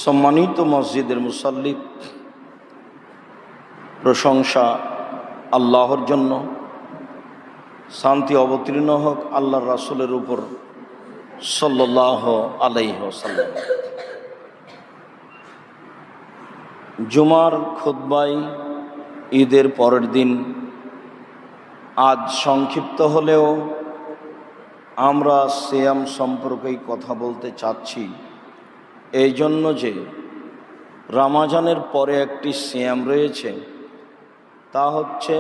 সম্মানিত মসজিদের মুসাল্লি, প্রশংসা আল্লাহর জন্য, শান্তি অবতীর্ণ হোক আল্লাহর রাসূলের উপর সাল্লাল্লাহু আলাইহি ওয়াসাল্লাম। জুমার খুতবায় ঈদের পরের দিন আজ সংক্ষিপ্ত হলেও আমরা সিয়াম সম্পর্কেই কথা বলতে চাচ্ছি। এই জন্য যে রমজানের পরে একটি সিয়াম রয়েছে, তা হচ্ছে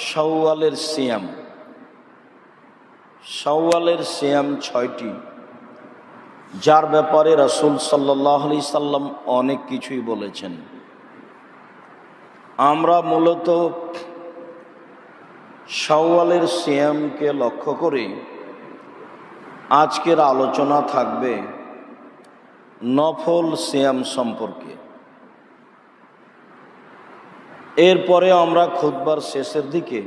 শাওয়ালের সিয়াম। শাওয়ালের সিয়াম 6টি, যার ব্যাপারে রাসূল সাল্লাল্লাহু আলাইহি সাল্লাম অনেক কিছুই বলেছেন। আমরা মূলত শাওয়ালের সিয়ামকে লক্ষ্য করে আজকের আলোচনা থাকবে নফল সিয়াম সম্পর্কে। এরপরে আমরা খুতবার শেষের দিকে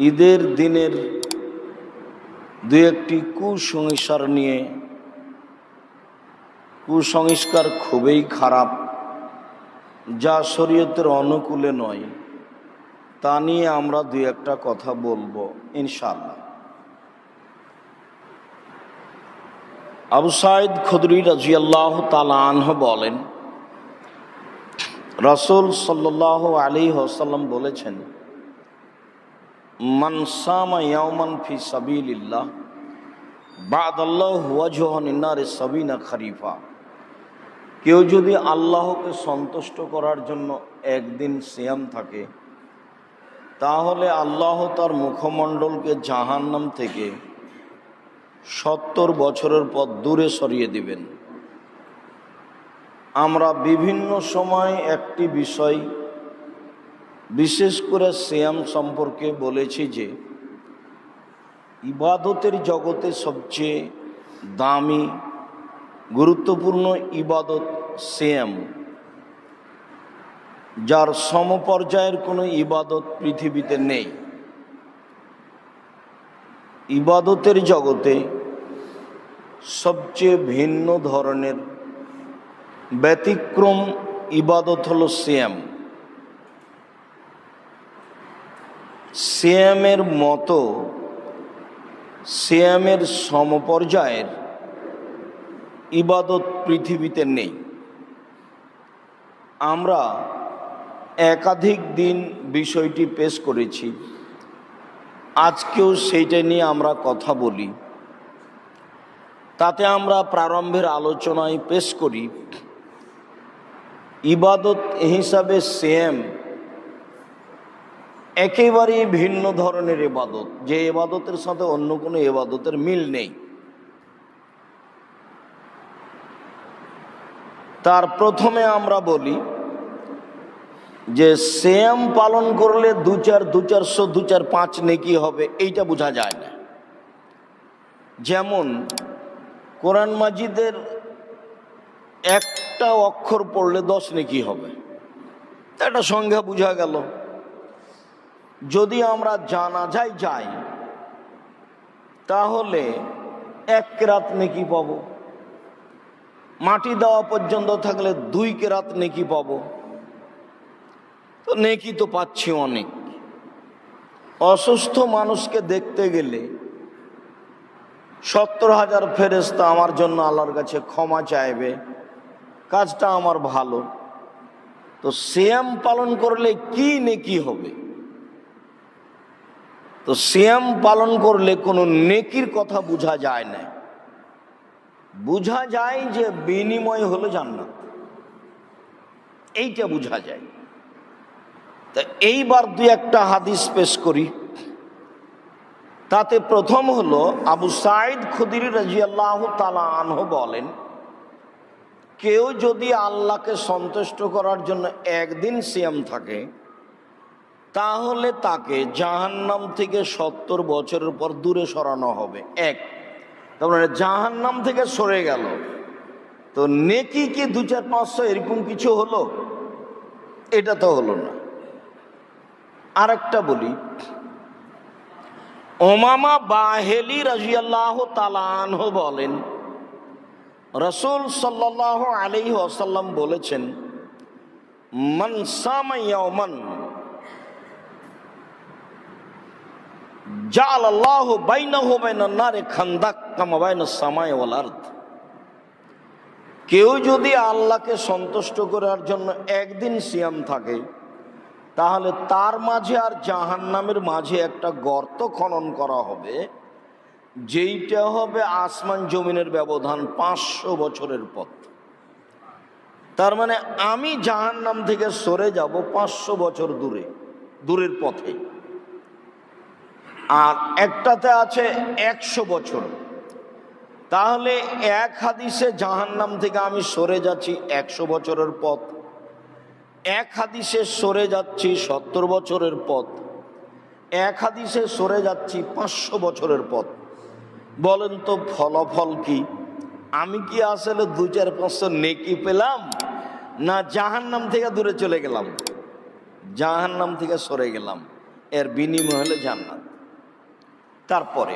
ঈদের দিনের দু একটি কুসংস্কার খুবই খারাপ, যা শরীয়তের অনুকূলে নয়, তা নিয়ে আমরা দু একটা কথা বলবো ইনশাআল্লাহ। আবু সাঈদ খুদরি রাদিয়াল্লাহু তাআলা আনহু বলেন, রাসূল সাল্লাল্লাহু আলাইহি ওয়াসাল্লাম বলেছেন, মান সামা ইয়াওমান ফি সাবিলিল্লাহ বা'দাল্লাহু ওয়াজহান ইন্নারি সাবিনা খরিফা। কেউ যদি আল্লাহকে সন্তুষ্ট করার জন্য একদিন সিয়াম থাকে, তাহলে আল্লাহ তার মুখমণ্ডলকে জাহান্নাম থেকে 70 বছরের পর দূরে সরিয়ে দিবেন। আমরা বিভিন্ন সময় একটি বিষয়, বিশেষ করে সিয়াম সম্পর্কে বলেছি যে ইবাদতের জগতে সবচেয়ে দামি গুরুত্বপূর্ণ ইবাদত সিয়াম, যার সমপর্যায়ের কোনো ইবাদত পৃথিবীতে নেই। ইবাদতের জগতে সবচেয়ে ভিন্ন ধরনের ব্যতিক্রম ইবাদত হলো সিয়াম। সিয়ামের মতো, সিয়ামের সমপর্যায়ের ইবাদত পৃথিবীতে নেই। আমরা একাধিক দিন বিষয়টি পেশ করেছি, আজকেও সেইটা নিয়ে আমরা কথা বলি। তাতে আমরা প্রারম্ভের আলোচনায় পেশ করি, ইবাদত হিসাবে সিয়াম একেবারেই ভিন্ন ধরনের ইবাদত, যে ইবাদতের সাথে অন্য কোনো ইবাদতের মিল নেই। তার প্রথমে আমরা বলি যে সিয়াম পালন করলে 2-400-2-4-5 নেকি হবে, এইটা বোঝা যায় না। যেমন কোরআন মাজিদের একটা অক্ষর পড়লে 10 নেকি হবে, একটা সংখ্যা বোঝা গেল। যদি আমরা জানাজায় যাই, তাহলে 1 কেরাত নেকি পাবো। মাটি দেওয়া পর্যন্ত থাকলে 2 কেরাত নেকি পাবো। তো নেকি তো পাচ্ছি অনেক। অসুস্থ মানুষকে দেখতে গেলে 70,000 ফেরেশতা আমার জন্য আল্লাহর কাছে ক্ষমা চাইবে, কাজটা আমার ভালো। তো সিয়াম পালন করলে কি নেকি হবে? তো সিয়াম পালন করলে কোনো নেকির কথা বোঝা যায় না। বোঝা যায় যে বিনিময় হলো জান্নাত, এইটা বোঝা যায়। তা এইবার দুই একটা হাদিস পেশ করি। তাতে প্রথম হলো আবু সাঈদ খুদরি রাদিয়াল্লাহু তাআলা আনহু বলেন, কেউ যদি আল্লাহকে সন্তুষ্ট করার জন্য একদিন সিয়াম থাকে, তাহলে তাকে জাহান্নাম থেকে 70 বছরের পর দূরে সরানো হবে। তার মানে জাহান্নাম থেকে সরে গেল। তো নেকি কি 2-4-500 এরকম কিছু হলো? এটা তো হলো না। আরেকটা বলি, উমামা বাহিলি রাদিয়াল্লাহু তাআলা আনহু বলেন, রাসূল সাল্লাল্লাহু আলাইহি ওয়াসাল্লাম বলেছেন, মান সামা ইয়াওমান জাআলাল্লাহু বাইনাহু বাইনান নারি খান্দাক কামা বাইনাস সামাই ওয়াল আরদ। কেউ যদি আল্লাহকে সন্তুষ্ট করার জন্য একদিন সিয়াম থাকে, তাহলে তার মাঝে আর জাহান্নামের মাঝে একটা গর্ত খনন করা হবে, যেইটা হবে আসমান জমিনের ব্যবধান 500 বছরের পথ। তার মানে আমি জাহান্নাম থেকে সরে যাব 500 বছর দূরের পথে, আর একটাতে আছে 100 বছর। তাহলে এক হাদিসে জাহান্নাম থেকে আমি সরে যাচ্ছি 100 বছরের পথ, এক হাদিসে সরে যাচ্ছি 70 বছরের পথ, এক হাদিসে সরে যাচ্ছি 500 বছরের পথ। বলেন তো ফলাফল কি? আমি কি আসলে 2-4-500 নেকি পেলাম, না জাহান্নাম থেকে দূরে চলে গেলাম? জাহান্নাম থেকে সরে গেলাম, এর বিনিময় হলো জান্নাত। তারপরে